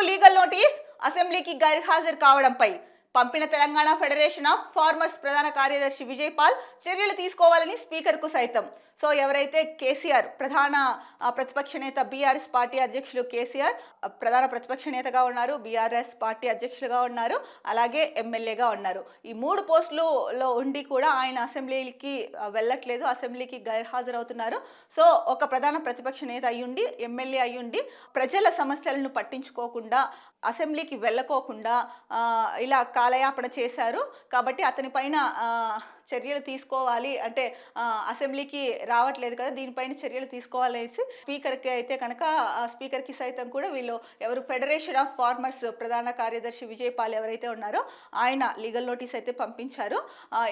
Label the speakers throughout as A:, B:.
A: Legal notice అసెంబ్లీకి గైర్హాజరు కావడంపై పంపిన Telangana federation of farmers ప్రధాన కార్యదర్శి విజయ్ పాల్ చర్యలు తీసుకోవాలని స్పీకర్కు సైతం. సో ఎవరైతే కేసీఆర్ ప్రధాన ప్రతిపక్ష నేత, బీఆర్ఎస్ పార్టీ అధ్యక్షులు కేసీఆర్ ప్రధాన ప్రతిపక్ష నేతగా ఉన్నారు, బీఆర్ఎస్ పార్టీ అధ్యక్షులుగా ఉన్నారు, అలాగే ఎమ్మెల్యేగా ఉన్నారు. ఈ 3 పోస్టులలో ఉండి కూడా ఆయన అసెంబ్లీకి వెళ్ళట్లేదు, అసెంబ్లీకి గైర్హాజరవుతున్నారు. సో ఒక ప్రధాన ప్రతిపక్ష నేత అయ్యుండి, ఎమ్మెల్యే అయ్యుండి ప్రజల సమస్యలను పట్టించుకోకుండా, అసెంబ్లీకి వెళ్ళకోకుండా ఇలా కాలయాపన చేశారు. కాబట్టి అతని పైన చర్యలు తీసుకోవాలి, అంటే అసెంబ్లీకి రావట్లేదు కదా, దీనిపైన చర్యలు తీసుకోవాలనేసి స్పీకర్కి అయితే కనుక స్పీకర్కి సైతం కూడా వీళ్ళు ఎవరు ఫెడరేషన్ ఆఫ్ ఫార్మర్స్ ప్రధాన కార్యదర్శి విజయ్ పాల్ ఎవరైతే ఉన్నారో ఆయన లీగల్ నోటీస్ అయితే పంపించారు.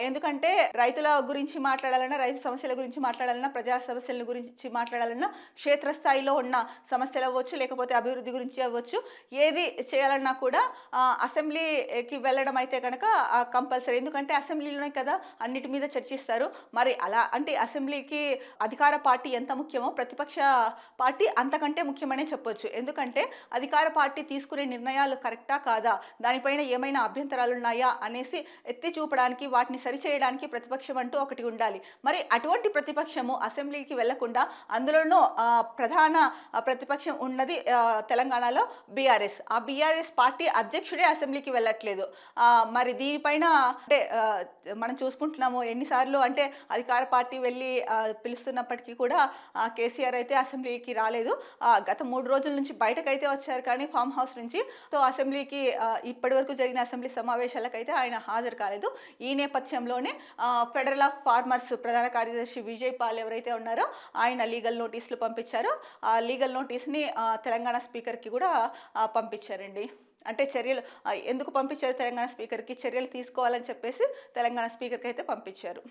A: ఎందుకంటే రైతుల గురించి మాట్లాడాలన్నా, రైతు సమస్యల గురించి మాట్లాడాలన్నా, ప్రజా సమస్యల గురించి మాట్లాడాలన్నా, క్షేత్రస్థాయిలో ఉన్న సమస్యలు అవ్వచ్చు, లేకపోతే అభివృద్ధి గురించి అవ్వచ్చు, ఏది చేయాలన్నా కూడా అసెంబ్లీకి వెళ్ళడం అయితే కనుక కంపల్సరీ. ఎందుకంటే అసెంబ్లీలోనే కదా అన్నిటి మీద చర్చిస్తారు. మరి అలా అంటే అసెంబ్లీకి అధికార పార్టీ ఎంత ముఖ్యమో ప్రతిపక్ష పార్టీ అంతకంటే ముఖ్యమనే చెప్పొచ్చు. ఎందుకంటే అధికార పార్టీ తీసుకునే నిర్ణయాలు కరెక్టా కాదా, దానిపైన ఏమైనా అభ్యంతరాలు ఉన్నాయా అనేసి ఎత్తి చూపడానికి, వాటిని సరిచేయడానికి ప్రతిపక్షం అంటూ ఒకటి ఉండాలి. మరి అటువంటి ప్రతిపక్షము అసెంబ్లీకి వెళ్లకుండా, అందులోనూ ప్రధాన ప్రతిపక్షం ఉన్నది తెలంగాణలో బీఆర్ఎస్. ఆ బీఆర్ఎస్ పార్టీ అధ్యక్షుడే అసెంబ్లీకి వెళ్ళట్లేదు. మరి దీనిపైన అంటే మనం చూసుకుంటున్నాము ఎన్నిసార్లు, అంటే అధికార పార్టీ వెళ్ళి పిలుస్తున్నప్పటికీ కూడా కేసీఆర్ అయితే అసెంబ్లీకి రాలేదు. గత 3 రోజుల నుంచి బయటకైతే వచ్చారు కానీ ఫామ్ హౌస్ నుంచి. సో అసెంబ్లీకి ఇప్పటి వరకు జరిగిన అసెంబ్లీ సమావేశాలకైతే ఆయన హాజరు కాలేదు. ఈ నేపథ్యంలోనే ఫెడరల్ ఆఫ్ ఫార్మర్స్ ప్రధాన కార్యదర్శి విజయ్ పాల్ ఎవరైతే ఉన్నారో ఆయన లీగల్ నోటీసులు పంపించారు. ఆ లీగల్ నోటీస్ని తెలంగాణ స్పీకర్కి కూడా పంపించారండి. అంటే చర్యలు ఎందుకు పంపించారు తెలంగాణ స్పీకర్కి, చర్యలు తీసుకోవాలని చెప్పేసి తెలంగాణ స్పీకర్కి అయితే పంపించారు.